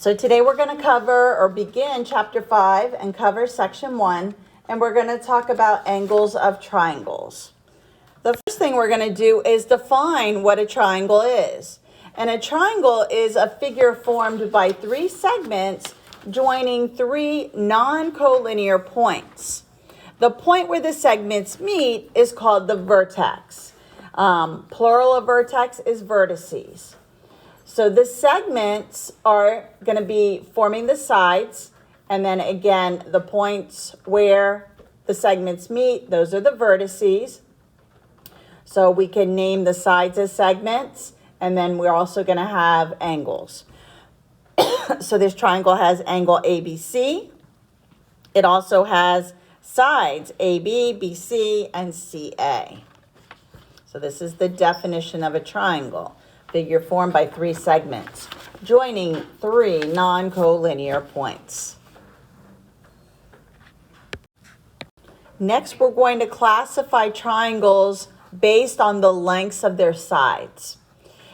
So today we're going to cover or begin chapter 5 and cover section 1, and we're going to talk about angles of triangles. The first thing we're going to do is define what a triangle is. And a triangle is a figure formed by three segments joining three non-collinear points. The point where the segments meet is called the vertex. Plural of vertex is vertices. So the segments are going to be forming the sides, and then again, the points where the segments meet, those are the vertices. So we can name the sides as segments, and then we're also going to have angles. So this triangle has angle ABC. It also has sides AB, BC, and CA. So this is the definition of a triangle. Figure formed by three segments, joining three non-collinear points. Next, we're going to classify triangles based on the lengths of their sides.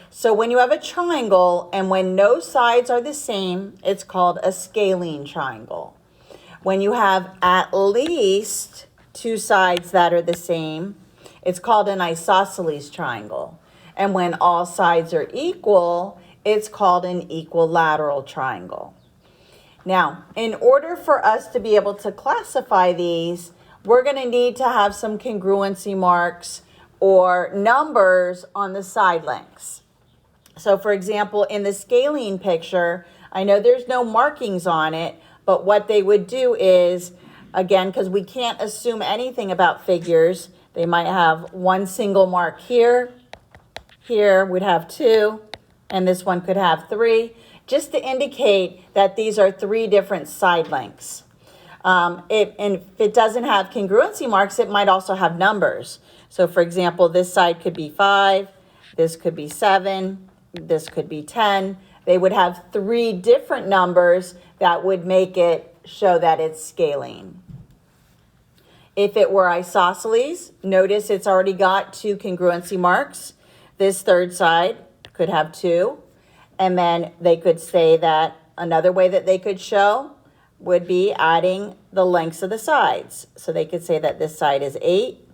So when you have a triangle and when no sides are the same, it's called a scalene triangle. When you have at least two sides that are the same, it's called an isosceles triangle. And when all sides are equal, it's called an equilateral triangle. Now, in order for us to be able to classify these, we're going to need to have some congruency marks or numbers on the side lengths. So for example, in the scalene picture, I know there's no markings on it, but what they would do is, again, because we can't assume anything about figures, they might have one single mark here. Here we'd have two, and this one could have three, just to indicate that these are three different side lengths. And if it doesn't have congruency marks, it might also have numbers. So for example, this side could be 5, this could be 7, this could be 10. They would have three different numbers that would make it show that it's scalene. If it were isosceles, notice it's already got two congruency marks. This third side could have two, and then they could say that another way that they could show would be adding the lengths of the sides. So they could say that this side is 8,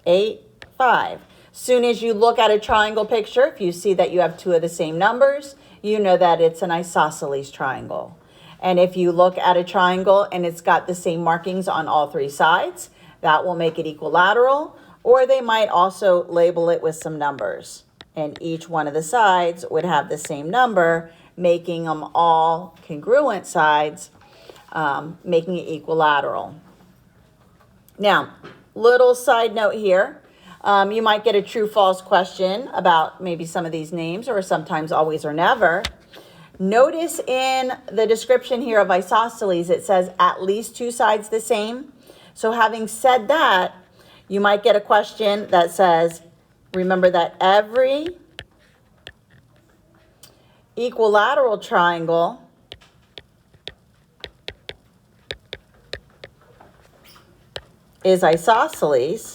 8, 5. Soon as you look at a triangle picture, if you see that you have two of the same numbers, you know that it's an isosceles triangle. And if you look at a triangle and it's got the same markings on all three sides, that will make it equilateral. Or they might also label it with some numbers. And each one of the sides would have the same number, making them all congruent sides, making it equilateral. Now, little side note here. You might get a true-false question about maybe some of these names, or sometimes always or never. Notice in the description here of isosceles, it says at least two sides the same. So having said that, you might get a question that says, remember that every equilateral triangle is isosceles,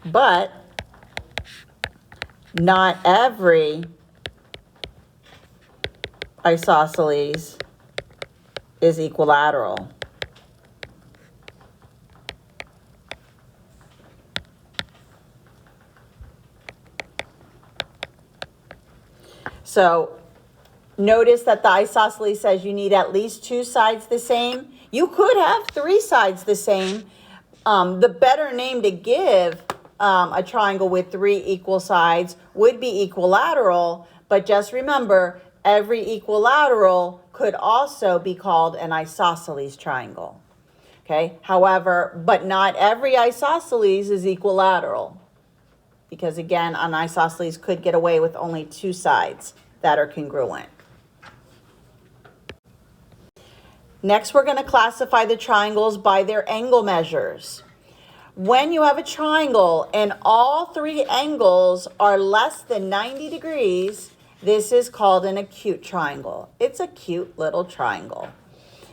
but not every isosceles is equilateral. So notice that the isosceles says you need at least two sides the same. You could have three sides the same. The better name to give a triangle with three equal sides would be equilateral, but just remember, every equilateral could also be called an isosceles triangle. Okay, however, but not every isosceles is equilateral, because again, an isosceles could get away with only two sides that are congruent. Next, we're going to classify the triangles by their angle measures. When you have a triangle and all three angles are less than 90 degrees, this is called an acute triangle. It's a cute little triangle.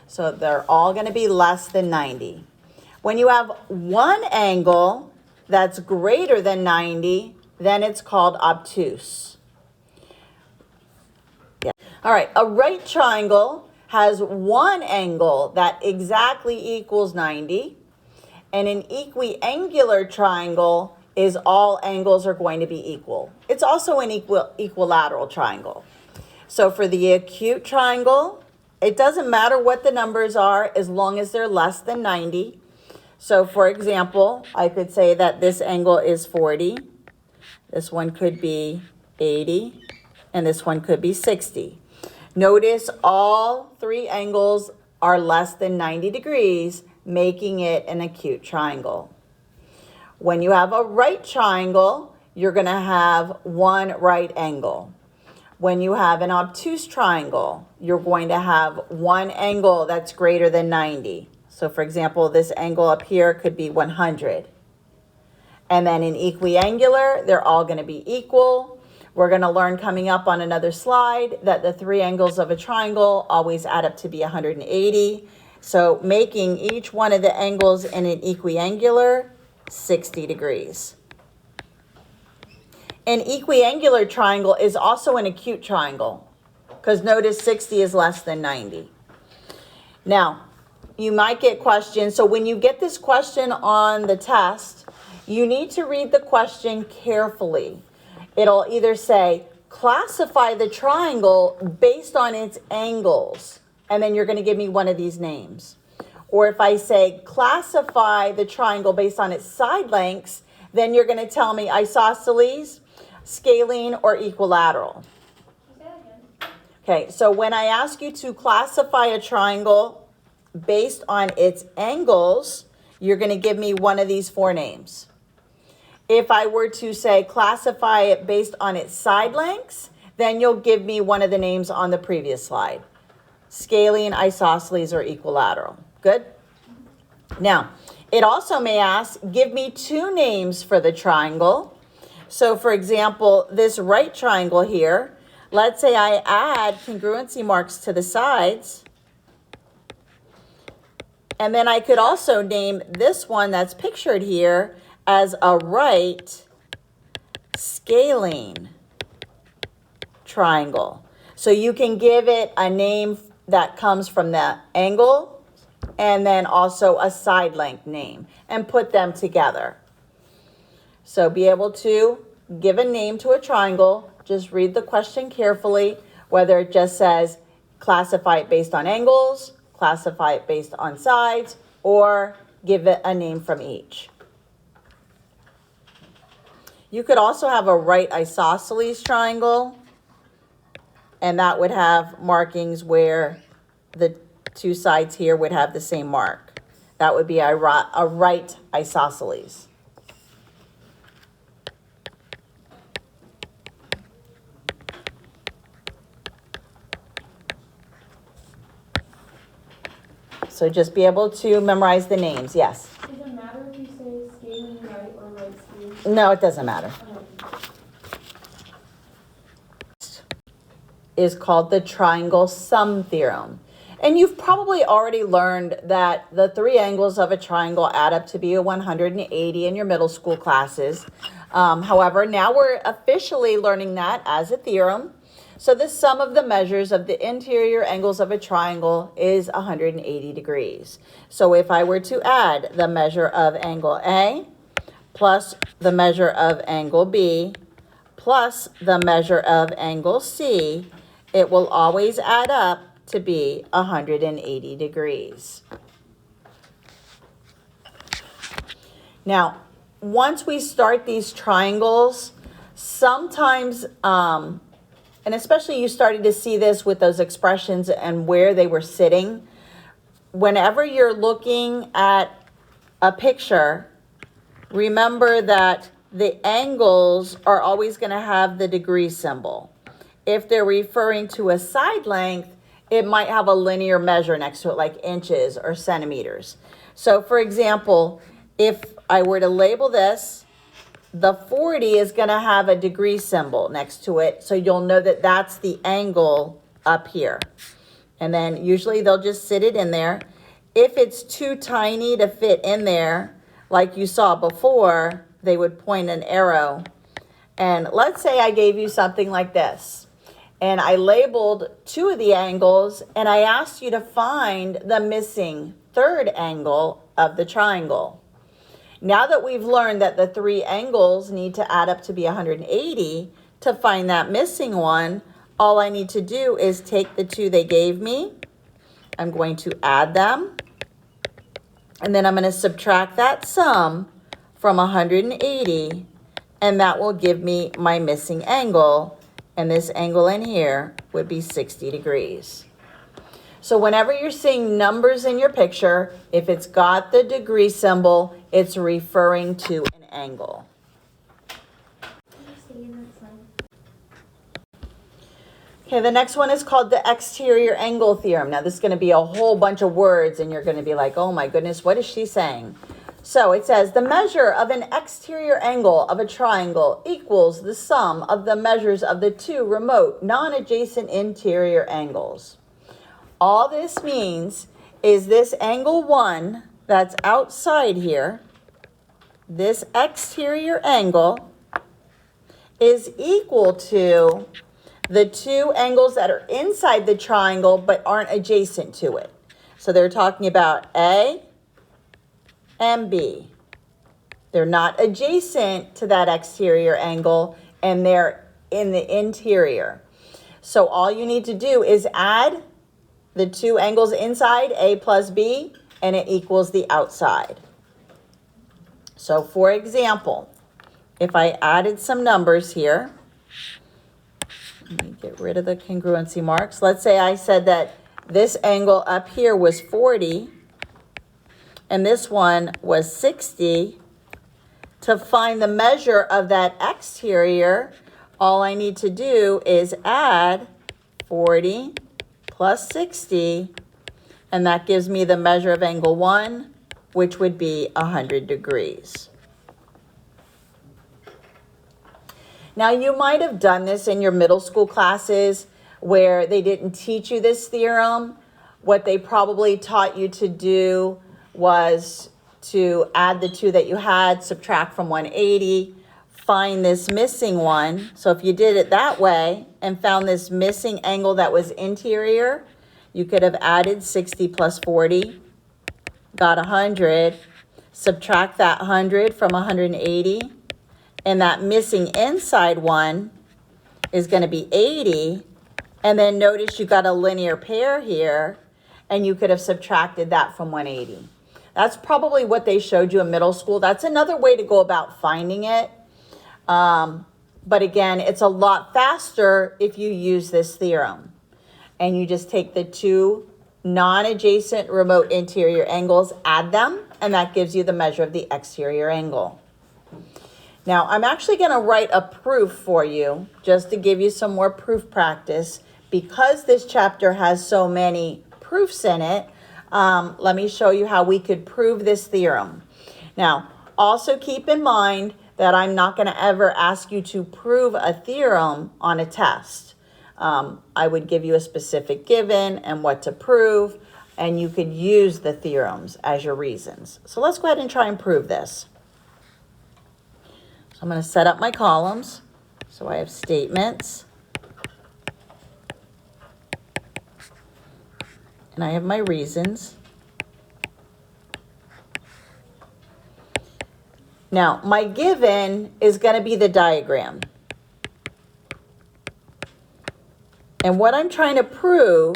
So they're all going to be less than 90. When you have one angle that's greater than 90, then it's called obtuse. Yeah. All right, a right triangle has one angle that exactly equals 90, and an equiangular triangle is all angles are going to be equal. It's also an equilateral triangle. So for the acute triangle, it doesn't matter what the numbers are as long as they're less than 90. So for example, I could say that this angle is 40, this one could be 80, and this one could be 60. Notice all three angles are less than 90 degrees, making it an acute triangle. When you have a right triangle, you're going to have one right angle. When you have an obtuse triangle, you're going to have one angle that's greater than 90. So for example, this angle up here could be 100. And then in equiangular, they're all going to be equal. We're going to learn coming up on another slide that the three angles of a triangle always add up to be 180. So making each one of the angles in an equiangular 60 degrees. An equiangular triangle is also an acute triangle because notice 60 is less than 90. Now, you might get questions. So when you get this question on the test, you need to read the question carefully. It'll either say, classify the triangle based on its angles, and then you're going to give me one of these names. Or if I say, classify the triangle based on its side lengths, then you're going to tell me isosceles, scalene, or equilateral. Okay, so when I ask you to classify a triangle based on its angles, you're going to give me one of these four names. If I were to say classify it based on its side lengths, then you'll give me one of the names on the previous slide. Scalene, isosceles, or equilateral. Good? Now, it also may ask, give me two names for the triangle. So for example, this right triangle here, let's say I add congruency marks to the sides. And then I could also name this one that's pictured here as a right scalene triangle. So you can give it a name that comes from the angle and then also a side length name and put them together. So be able to give a name to a triangle. Just read the question carefully, whether it just says classify it based on angles, classify it based on sides, or give it a name from each. You could also have a right isosceles triangle, and that would have markings where the two sides here would have the same mark. That would be a right isosceles. So just be able to memorize the names. Yes? Does it matter if you say scalene right or right scalene? No, it doesn't matter. Is called the triangle sum theorem. And you've probably already learned that the three angles of a triangle add up to be 180 in your middle school classes. However, now we're officially learning that as a theorem. So the sum of the measures of the interior angles of a triangle is 180 degrees. So if I were to add the measure of angle A plus the measure of angle B plus the measure of angle C, it will always add up to be 180 degrees. Now, once we start these triangles, sometimes, and especially you started to see this with those expressions and where they were sitting, whenever you're looking at a picture, remember that the angles are always going to have the degree symbol. If they're referring to a side length, it might have a linear measure next to it, like inches or centimeters. So for example, if I were to label this, the 40 is going to have a degree symbol next to it, so you'll know that that's the angle up here. And then usually they'll just sit it in there. If it's too tiny to fit in there, like you saw before, they would point an arrow. And let's say I gave you something like this. And I labeled 2 of the angles, and I asked you to find the missing third angle of the triangle. Now that we've learned that the 3 angles need to add up to be 180, to find that missing one, all I need to do is take the 2 they gave me. I'm going to add them. And then I'm going to subtract that sum from 180, and that will give me my missing angle. And this angle in here would be 60 degrees. So whenever you're seeing numbers in your picture, if it's got the degree symbol, it's referring to an angle. Okay, the next one is called the exterior angle theorem. Now this is going to be a whole bunch of words, and you're going to be like, oh my goodness, what is she saying? So it says the measure of an exterior angle of a triangle equals the sum of the measures of the 2 remote non-adjacent interior angles. All this means is this angle 1 that's outside here, this exterior angle, is equal to the 2 angles that are inside the triangle but aren't adjacent to it. So they're talking about A and B. They're not adjacent to that exterior angle, and they're in the interior. So all you need to do is add the 2 angles inside, A plus B, and it equals the outside. So for example, if I added some numbers here, let me get rid of the congruency marks. Let's say I said that this angle up here was 40, and this one was 60. To find the measure of that exterior, all I need to do is add 40 plus 60, and that gives me the measure of angle 1, which would be 100 degrees. Now, you might have done this in your middle school classes where they didn't teach you this theorem. What they probably taught you to do was to add the 2 that you had, subtract from 180, find this missing one. So if you did it that way and found this missing angle that was interior, you could have added 60 plus 40, got 100, subtract that 100 from 180, and that missing inside one is going to be 80. And then notice you got a linear pair here, and you could have subtracted that from 180. That's probably what they showed you in middle school. That's another way to go about finding it. But again, it's a lot faster if you use this theorem. And you just take the 2 non-adjacent remote interior angles, add them, and that gives you the measure of the exterior angle. Now, I'm actually going to write a proof for you just to give you some more proof practice. Because this chapter has so many proofs in it, let me show you how we could prove this theorem. Now, also keep in mind that I'm not going to ever ask you to prove a theorem on a test. I would give you a specific given and what to prove, and you could use the theorems as your reasons. So let's go ahead and try and prove this. So I'm going to set up my columns. So I have statements, and I have my reasons. Now, my given is going to be the diagram. And what I'm trying to prove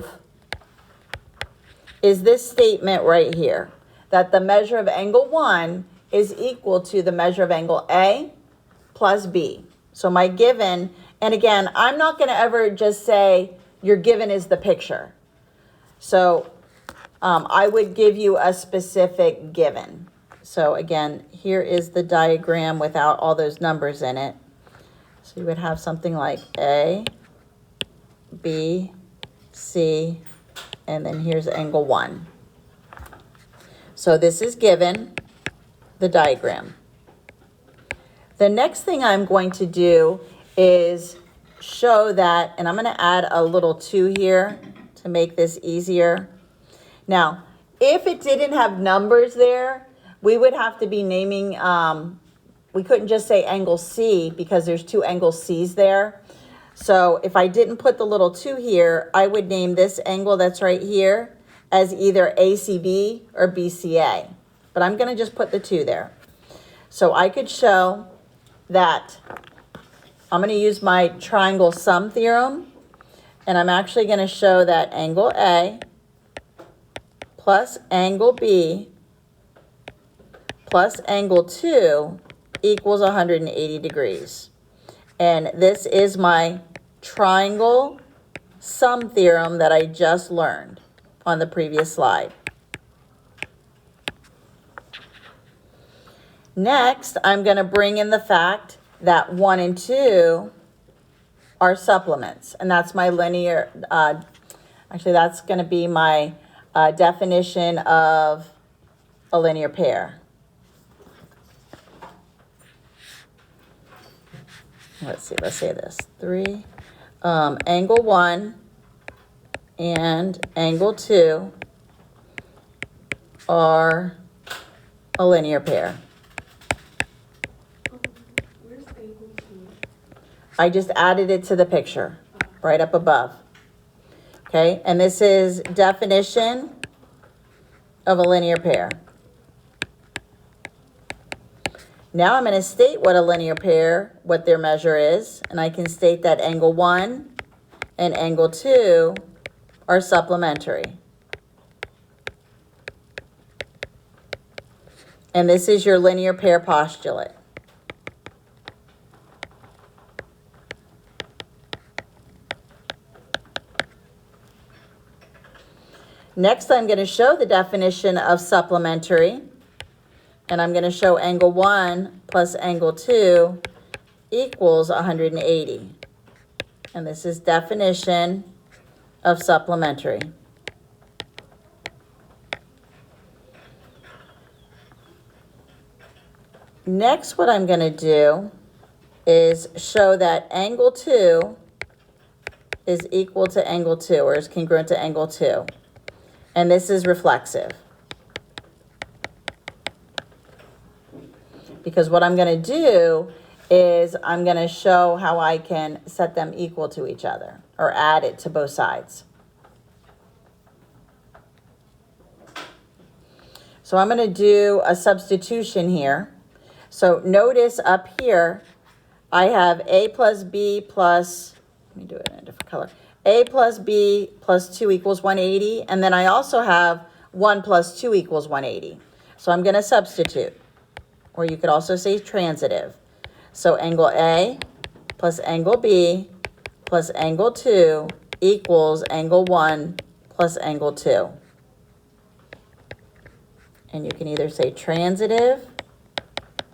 is this statement right here, that the measure of angle 1 is equal to the measure of angle A plus B. So my given, and again, I'm not going to ever just say your given is the picture. So I would give you a specific given. So again, here is the diagram without all those numbers in it. So you would have something like A, B, C, and then here's angle 1. So this is given, the diagram. The next thing I'm going to do is show that, and I'm going to add a little 2 here to make this easier. Now, if it didn't have numbers there, we would have to be naming, we couldn't just say angle C because there's two angle C's there. So if I didn't put the little 2 here, I would name this angle that's right here as either ACB or BCA. But I'm going to just put the 2 there. So I could show that I'm going to use my triangle sum theorem, and I'm actually going to show that angle A plus angle B plus angle 2 equals 180 degrees. And this is my triangle sum theorem that I just learned on the previous slide. Next, I'm going to bring in the fact that 1 and 2 are supplements, and that's my linear, actually that's going to be my definition of a linear pair. Let's say this, 3, angle 1 and angle 2 are a linear pair. Where's angle 2? I just added it to the picture, right up above. Okay, and this is definition of a linear pair. Now I'm going to state what a linear pair, what their measure is, and I can state that angle 1 and angle 2 are supplementary. And this is your linear pair postulate. Next, I'm going to show the definition of supplementary. And I'm going to show angle 1 plus angle 2 equals 180. And this is definition of supplementary. Next, what I'm going to do is show that angle 2 is equal to angle 2, or is congruent to angle 2. And this is reflexive. Because what I'm going to do is I'm going to show how I can set them equal to each other, or add it to both sides. So I'm going to do a substitution here. So notice up here, I have A plus B plus, let me do it in a different color. A plus B plus 2 equals 180. And then I also have 1 plus 2 equals 180. So I'm going to substitute. Or you could also say transitive. So angle A plus angle B plus angle 2 equals angle 1 plus angle 2. And you can either say transitive,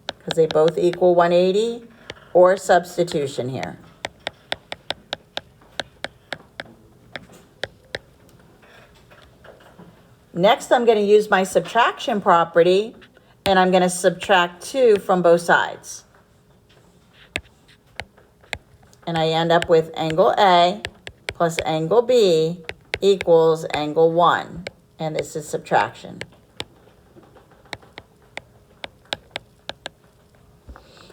because they both equal 180, or substitution here. Next, I'm going to use my subtraction property, and I'm going to subtract 2 from both sides. And I end up with angle A plus angle B equals angle 1. And this is subtraction.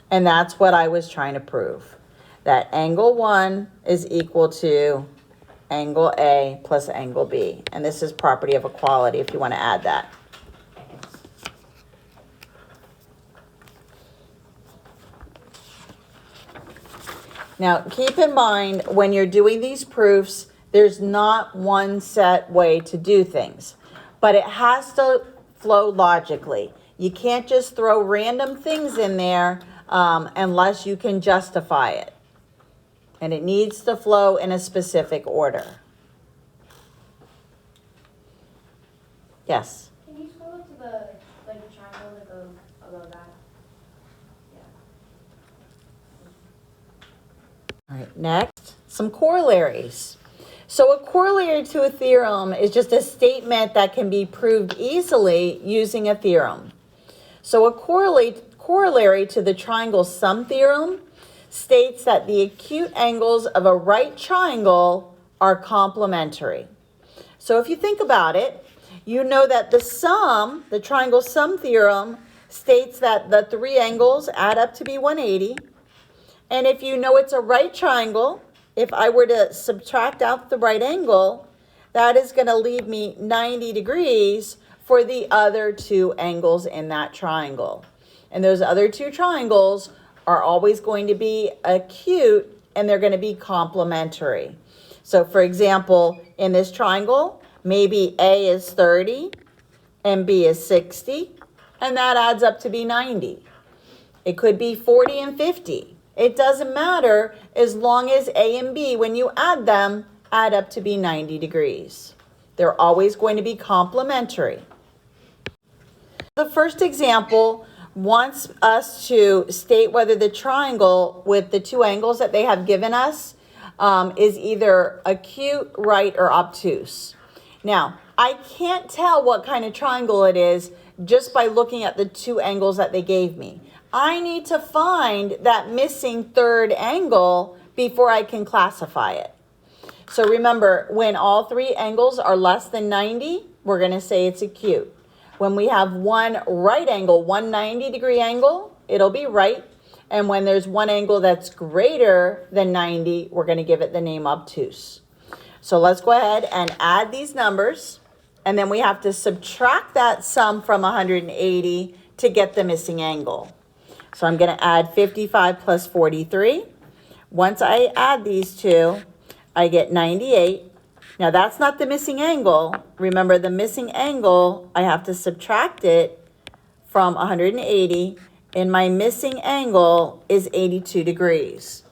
And that's what I was trying to prove. That angle 1 is equal to angle A plus angle B. And this is property of equality if you want to add that. Now, keep in mind, when you're doing these proofs, there's not one set way to do things, but it has to flow logically. You can't just throw random things in there unless you can justify it. And it needs to flow in a specific order. Yes? Can you scroll up to the triangle that goes above that? Yeah. All right, next, some corollaries. So a corollary to a theorem is just a statement that can be proved easily using a theorem. So a corollary to the triangle sum theorem states that the acute angles of a right triangle are complementary. So if you think about it, you know that the triangle sum theorem states that the three angles add up to be 180. And if you know it's a right triangle, if I were to subtract out the right angle, that is going to leave me 90 degrees for the other two angles in that triangle. And those other two triangles are always going to be acute, and they're going to be complementary. So for example, in this triangle, maybe A is 30 and B is 60, and that adds up to be 90. It could be 40 and 50. It doesn't matter as long as A and B, when you add them, add up to be 90 degrees. They're always going to be complementary. The first example wants us to state whether the triangle with the two angles that they have given us is either acute, right, or obtuse. Now, I can't tell what kind of triangle it is just by looking at the two angles that they gave me. I need to find that missing third angle before I can classify it. So remember, when all three angles are less than 90, we're going to say it's acute. When we have one right angle, 190-degree angle, it'll be right. And when there's one angle that's greater than 90, we're going to give it the name obtuse. So let's go ahead and add these numbers. And then we have to subtract that sum from 180 to get the missing angle. So I'm going to add 55 plus 43. Once I add these two, I get 98. Now that's not the missing angle. Remember, the missing angle, I have to subtract it from 180, and my missing angle is 82 degrees.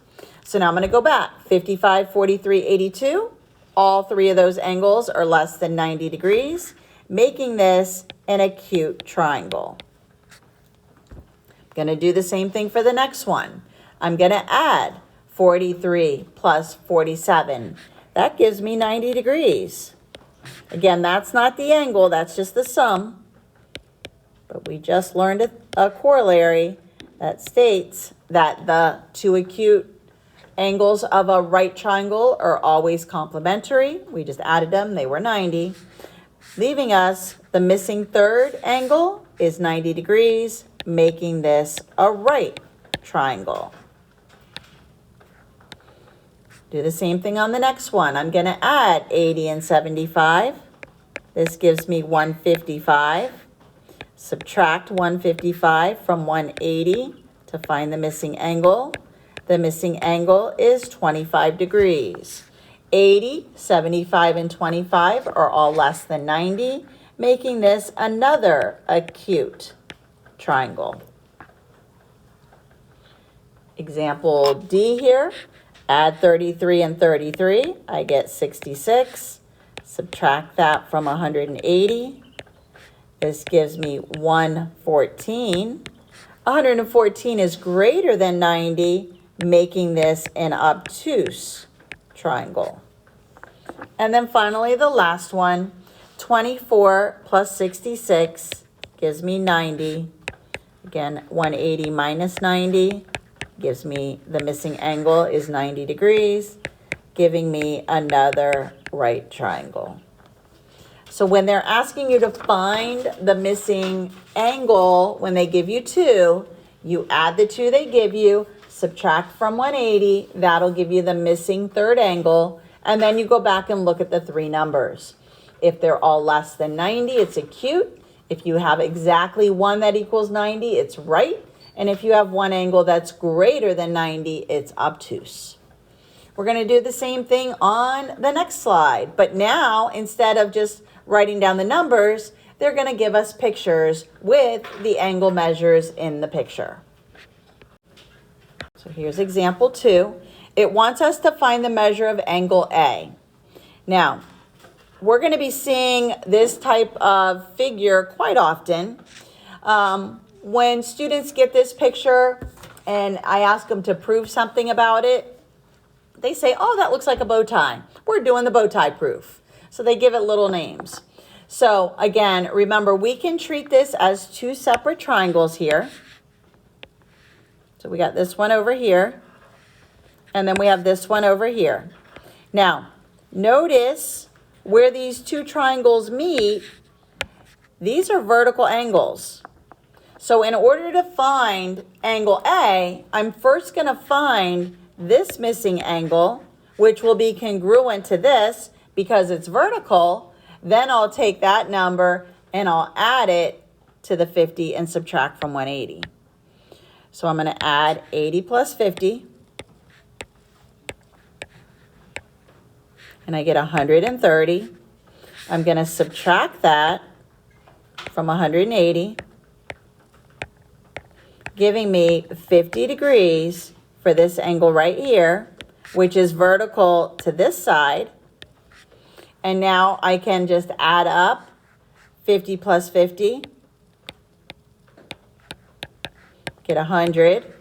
So now I'm going to go back. 55, 43, 82. All three of those angles are less than 90 degrees, making this an acute triangle. I'm going to do the same thing for the next one. I'm going to add 43 plus 47. That gives me 90 degrees. Again, that's not the angle, that's just the sum. But we just learned a corollary that states that the two acute angles of a right triangle are always complementary. We just added them, they were 90. Leaving us the missing third angle is 90 degrees, making this a right triangle. Do the same thing on the next one. I'm going to add 80 and 75. This gives me 155. Subtract 155 from 180 to find the missing angle. The missing angle is 25 degrees. 80, 75, and 25 are all less than 90, making this another acute triangle. Example D here. Add 33 and 33, I get 66. Subtract that from 180. This gives me 114. 114 is greater than 90, making this an obtuse triangle. And then finally, the last one, 24 plus 66 gives me 90. Again, 180 minus 90. Gives me the missing angle is 90 degrees, giving me another right triangle. So when they're asking you to find the missing angle, when they give you two, you add the two they give you, subtract from 180, that'll give you the missing third angle, and then you go back and look at the three numbers. If they're all less than 90, it's acute. If you have exactly one that equals 90, it's right. And if you have one angle that's greater than 90, it's obtuse. We're going to do the same thing on the next slide. But now, instead of just writing down the numbers, they're going to give us pictures with the angle measures in the picture. So here's example 2. It wants us to find the measure of angle A. Now, we're going to be seeing this type of figure quite often. When students get this picture and I ask them to prove something about it, they say, oh, that looks like a bow tie. We're doing the bow tie proof. So they give it little names. So again, remember, we can treat this as two separate triangles here. So we got this one over here, and then we have this one over here. Now, notice where these two triangles meet, these are vertical angles. So in order to find angle A, I'm first going to find this missing angle, which will be congruent to this because it's vertical. Then I'll take that number and I'll add it to the 50 and subtract from 180. So I'm going to add 80 plus 50. And I get 130. I'm going to subtract that from 180, giving me 50 degrees for this angle right here, which is vertical to this side. And now I can just add up 50 plus 50, get 100,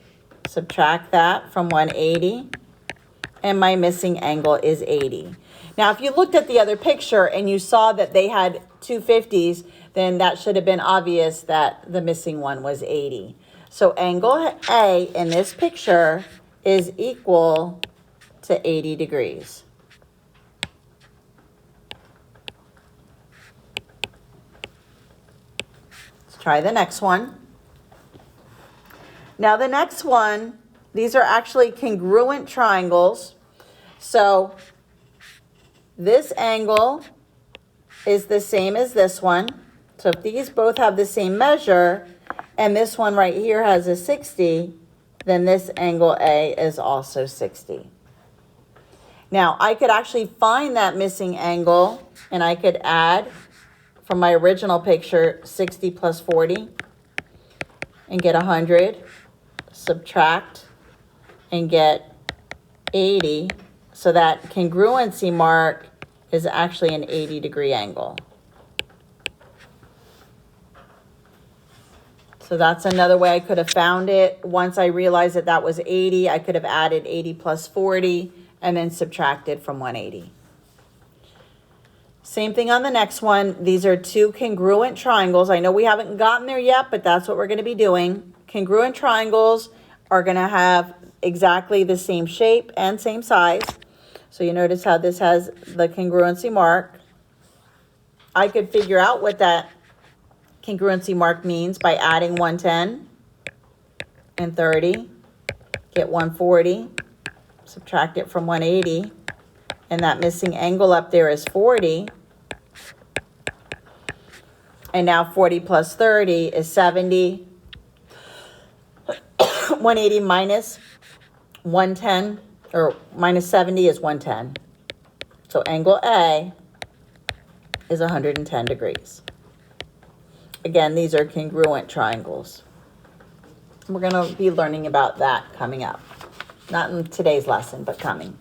subtract that from 180, and my missing angle is 80. Now, if you looked at the other picture and you saw that they had two 50s, then that should have been obvious that the missing one was 80. So angle A in this picture is equal to 80 degrees. Let's try the next one. Now the next one, these are actually congruent triangles. So this angle is the same as this one. So if these both have the same measure, and this one right here has a 60, then this angle A is also 60. Now, I could actually find that missing angle, and I could add from my original picture 60 plus 40 and get 100, subtract and get 80. So that congruency mark is actually an 80-degree angle. So that's another way I could have found it. Once I realized that that was 80, I could have added 80 plus 40 and then subtracted from 180. Same thing on the next one. These are two congruent triangles. I know we haven't gotten there yet, but that's what we're going to be doing. Congruent triangles are going to have exactly the same shape and same size. So you notice how this has the congruency mark. I could figure out what that congruency mark means by adding 110 and 30, get 140, subtract it from 180, and that missing angle up there is 40. And now 40 plus 30 is 70. 180 minus 110, or minus 70 is 110. So angle A is 110 degrees. Again, these are congruent triangles. We're going to be learning about that coming up. Not in today's lesson, but coming.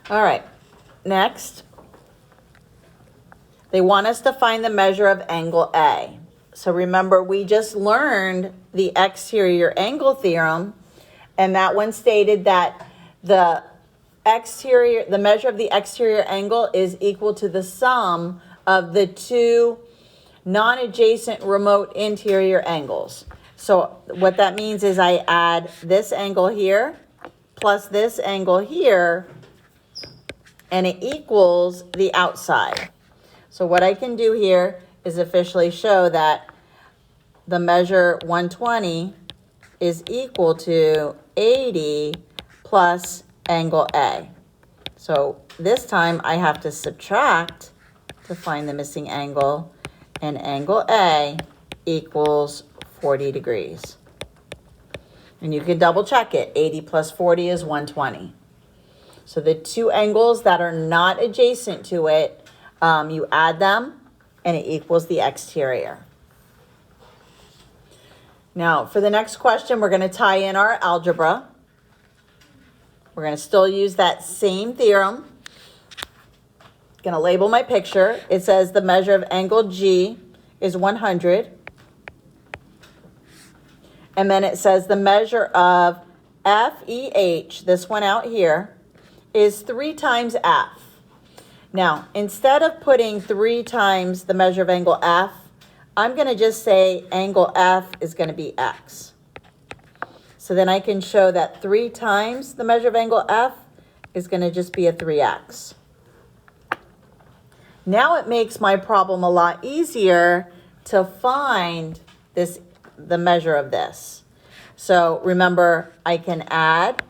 All right, next. They want us to find the measure of angle A. So remember, we just learned the exterior angle theorem, and that one stated that the measure of the exterior angle is equal to the sum of the two non-adjacent remote interior angles. So what that means is I add this angle here plus this angle here, and it equals the outside. So what I can do here is officially show that the measure 120 is equal to 80 plus angle A. So this time I have to subtract to find the missing angle, and angle A equals 40 degrees. And you can double check it. 80 plus 40 is 120. So the two angles that are not adjacent to it, you add them and it equals the exterior. Now for the next question, we're going to tie in our algebra. We're going to still use that same theorem. Going to label my picture. It says the measure of angle G is 100. And then it says the measure of FEH, this one out here, is 3 times F. Now, instead of putting 3 times the measure of angle F, I'm going to just say angle F is going to be X. So then I can show that 3 times the measure of angle F is going to just be a 3x. Now it makes my problem a lot easier to find the measure of this. So remember, I can add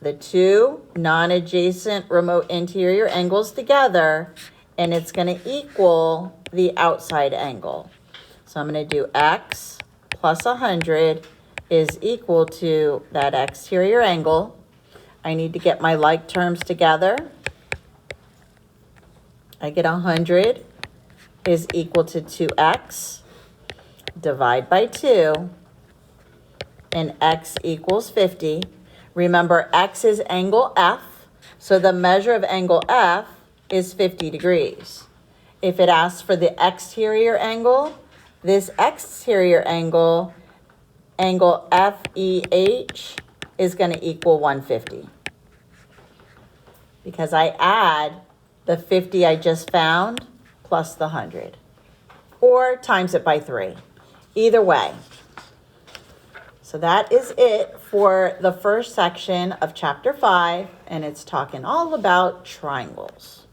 the two non-adjacent remote interior angles together, and it's going to equal the outside angle. So I'm going to do x plus 100 is equal to that exterior angle. I need to get my like terms together. I get 100 is equal to 2x. Divide by 2, and x equals 50. Remember, x is angle F, so the measure of angle F is 50 degrees. If it asks for the exterior angle, this exterior angle, angle FEH, is going to equal 150. Because I add the 50 I just found plus the 100. Or times it by 3. Either way. So that is it for the first section of chapter 5, and it's talking all about triangles.